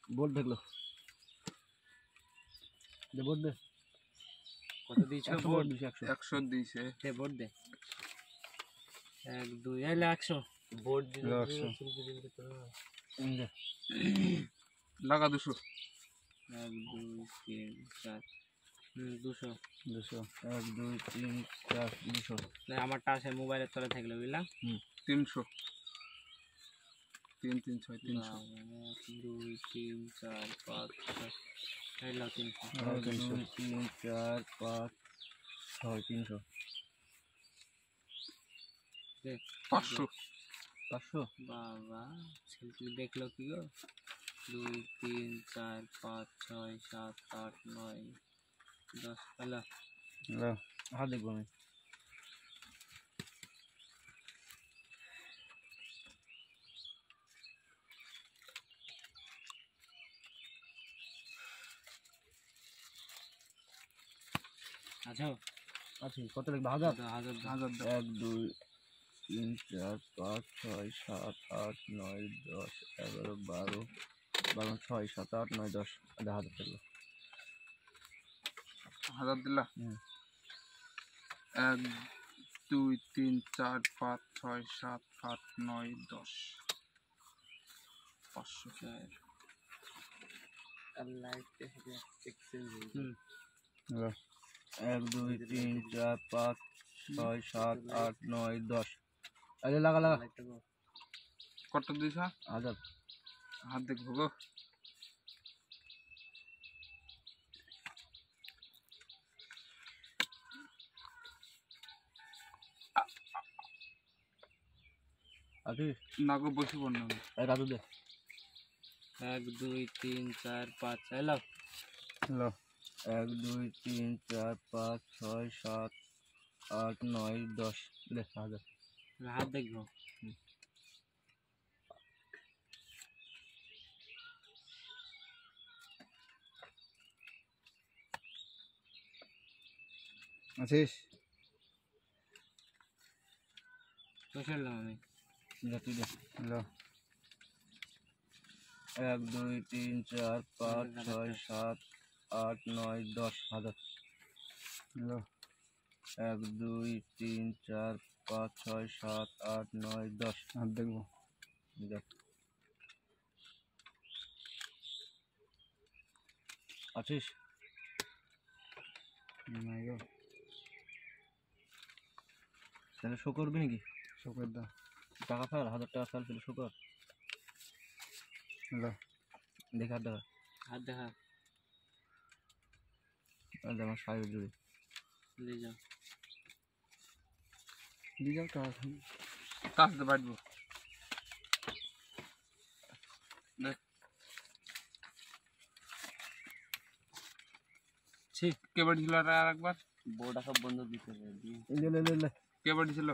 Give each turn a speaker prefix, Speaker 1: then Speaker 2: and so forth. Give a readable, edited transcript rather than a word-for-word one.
Speaker 1: board দেখলো দে board দে
Speaker 2: কত দিয়েছো বোর্ড
Speaker 1: 100 দিয়েছে
Speaker 2: দে বোর্ড দে 1 2 এলে 100 বোর্ড দিলে 100
Speaker 1: লাগা 200
Speaker 2: 1 2 3 4 200
Speaker 1: 200 1 2 3 4 200
Speaker 2: না আমারটা আছে মোবাইলের তলে থাকলো বুঝলা
Speaker 1: 300 3 3 6 300
Speaker 2: 2 3 4 5 6 এলো 300
Speaker 1: 2 3 4 5 6 300
Speaker 2: দেখ
Speaker 1: 500 500
Speaker 2: বাবা ছেলে দেখলো কি গো 2 3 4 5 6 7 8 9 10 এলো
Speaker 1: হাত দেখবো আমি
Speaker 2: আচ্ছা
Speaker 1: আচ্ছা কত লিখবো 1000
Speaker 2: 1000
Speaker 1: 1 2 3 4 5 6 7 8 9 10 11 12 12 6 7 8 9 10 1000 দিলো 1000 দিলা 1 2 3 4 5 6 7 8 9 10 500
Speaker 2: আল্লাহ দেখে এক্সচেঞ্জ
Speaker 1: 1 2 3 4 5 6 7 8 9 10 আরে লাগা কত দিছ 1000 হাত দেখবো গো আরে নাগো বসে পড়না রাজু দে
Speaker 2: 1 2 3 4 5 এলো
Speaker 1: 1 2 3 4 5 6 7 8 9 10 ले 1000
Speaker 2: হাত দেখবো
Speaker 1: আছিস
Speaker 2: চললাম আমি
Speaker 1: জাতি দে লো 1 2 3 4 5 6 7 8 9 10 1000 लो 1 2 3 4 5 6 7 8 9 10 হাত দেখবো দেখ আছিস নাই গো তাহলে শো করবি নাকি শো করে দাও টাকা ফেল 1000 টাকা ফেল তাহলে শো কর লো দেখ
Speaker 2: হাত দেখা
Speaker 1: আমার সাহেব জুড়ে
Speaker 2: দিয়ে যাও
Speaker 1: টাকা কাজতে পারবো
Speaker 2: ঠিক
Speaker 1: কে বাড়ি ছিল আর একবার
Speaker 2: বউটা সব বন্ধ দিতে
Speaker 1: কে বাড়ি ছিল